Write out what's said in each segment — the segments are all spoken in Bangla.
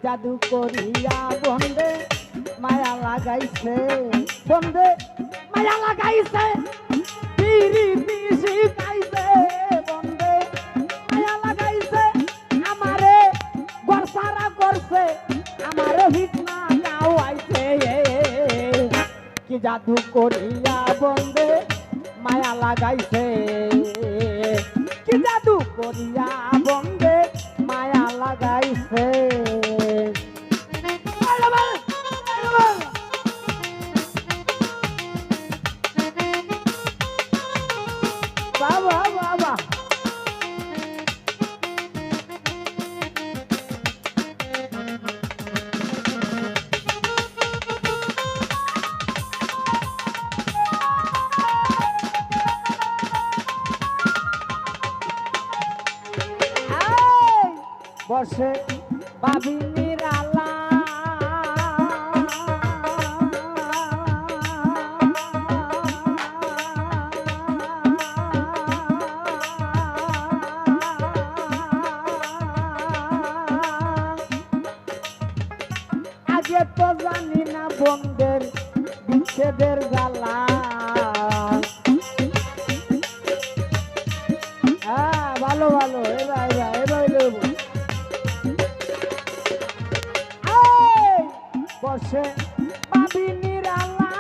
জাদু করিয়া বন্দে মায়া লাগাইছে, বন্দে মায়া লাগাইছে, পিরিতি শিখাইছে, বন্দে মায়া লাগাইছে, আমারে গরসারা করছে, আমারে হিটনা গাওয়াইছে। কি জাদু করিয়া বন্দে মায়া লাগাইছে, কি জাদু করিয়া বন্দে মায়া লাগাইছে। বাবা বাবা বসে বাবিনীর আলা, আগে তো জানি না বন্ধের বিচ্ছেদের জ্বালা। হ্যাঁ ভালো ভালো, এবার এবার এবার বসে বাবিনীর আলা,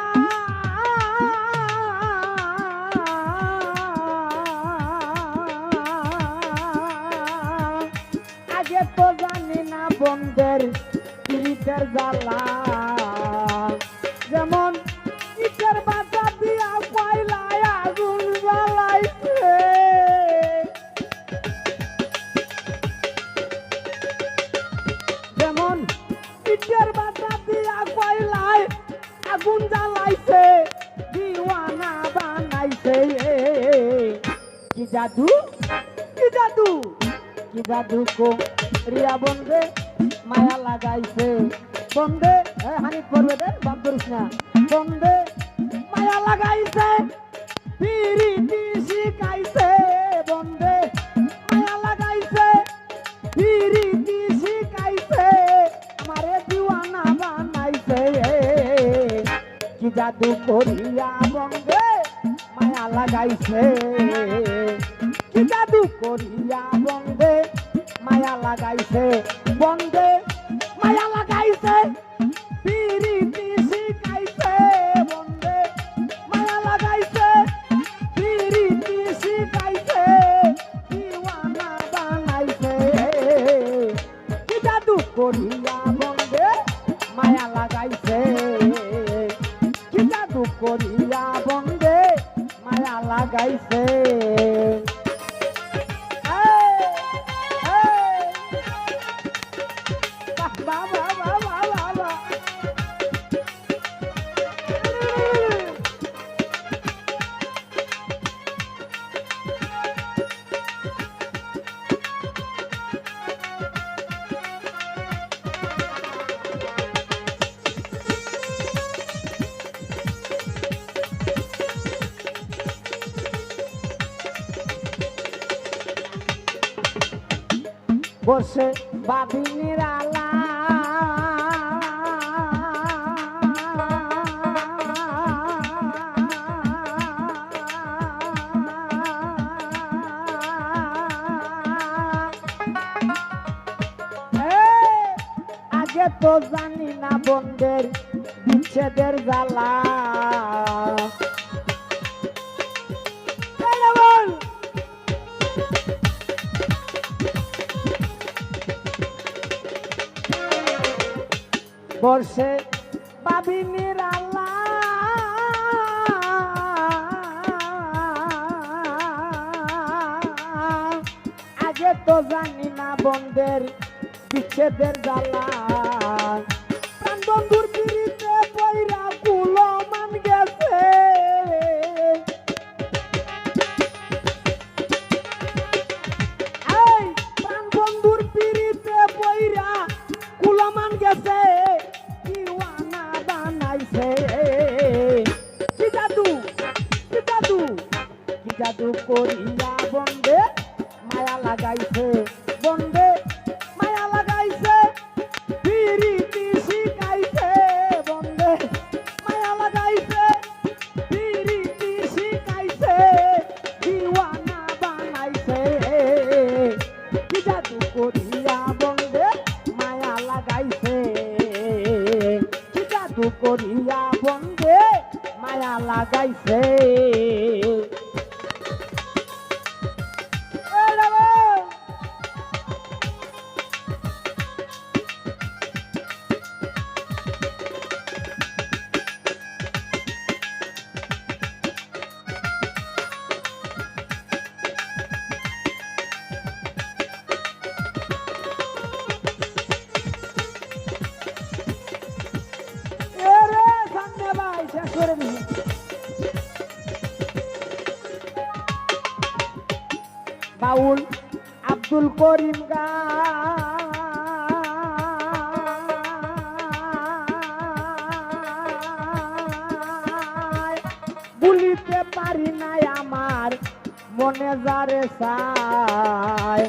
আগে তো জানি না বন্ধের পিরিতের জ্বালা। যেমন ইটের বাতা দিয়া কয়লায় আগুন জ্বালাইছে, যেমন ইটের বাতা দিয়া কয়লায় আগুন জ্বালাইছে, দিওয়ানা বানাইছে। কি জাদু, কি জাদু, কি জাদু করিয়া বন্দে মায়া লাগাইছে, বন্দে হানি করবে দেন বাপ করিস না, বন্দে মায়া লাগাইছে, পিরিতি শিখাইছে, বন্দে মায়া লাগাইছে, পিরিতি শিখাইছে, আমারে দিওয়ানা বানাইছে। কি জাদু করিয়া বন্দে মায়া লাগাইছে, কি জাদু করিয়া বন্দে মায়া লাগাইছে, বন্দে মায়া লাগাইছে, পিরিতি শিখাইছে, বন্দে মায়া লাগাইছে, পিরিতি শিখাইছে, দিওয়ানা বানাইছে। কি জাদু করিয়া বন্দে মায়া লাগাইছে, কি জাদু করিয়া বন্দে মায়া লাগাইছে। বসে বাবিনীর আলা, আগে তো জানি না বন্ধের বিচ্ছেদের জ্বালা। বসে বাবিনীর আলা, আগে তো জানি না বন্ধের বিচ্ছেদের জ্বালা। প্রাণ বন্ধুর পিড়িতে পয়রা কুলো মান গেছে, প্রাণ বন্ধুর পিড়িতে পয়রা কুলো মান গেছে, দিওয়ানা বানাইছে। কি জাদু, কি জাদু, কি জাদু করিয়া বন্দে মায়া লাগাইছে, বন্দে মায়া লাগাইছে, করিয়া বন্ধে মায়া লাগাইছে বাউল আব্দুল করিম গায় বলিতে পারি নাই আমার মনে যারে চায়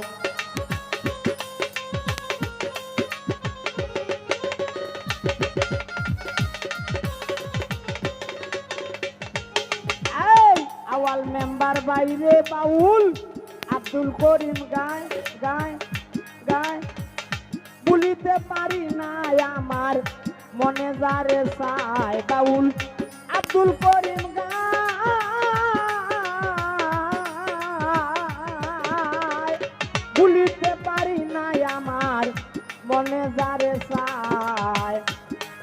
আওয়াল মেম্বার বাইরে বাউল আব্দুল করিম গায় গায় গায় বলিতে পারি না আমার মনে যারে চায় বাউল আব্দুল করিম গায় বলিতে পারি না আমার মনে যারে চায়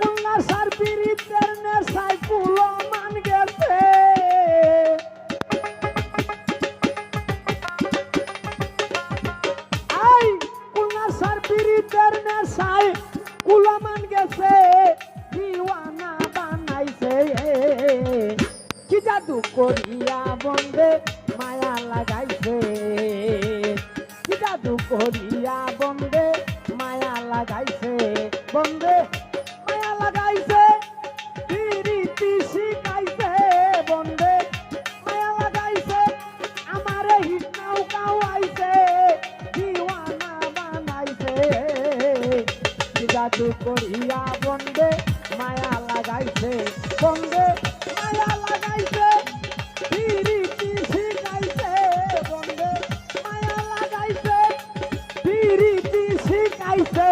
কন্যা সার পীড়িতের নেশায় কুলো মান গেছে পীড়িতের নেশায় কুলমান গেছে দিওয়ানা বানাইছে কি জাদু করিয়া বন্ধে মায়া লাগাইছে কি জাদু করিয়া বন্ধে মায়া লাগাইছে বন্ধে মায়া লাগাইছে পীড়িতি শিখাইছে বন্ধে মায়া লাগাইছে আমারে হিটনাও কাওয়াইছে জাদু করিয়া বন্ধে মায়া লাগাইছে বন্ধে মায়া লাগাইছে পীড়িতি শিখাইছে বন্ধে মায়া লাগাইছে পীড়িতি শিখাইছে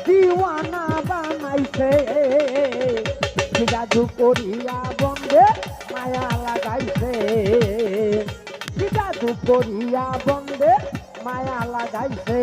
দিওয়ানা বানাইছে জাদু করিয়া বন্ধে মায়া লাগাইছে জাদু করিয়া বন্ধে মায়া লাগাইছে।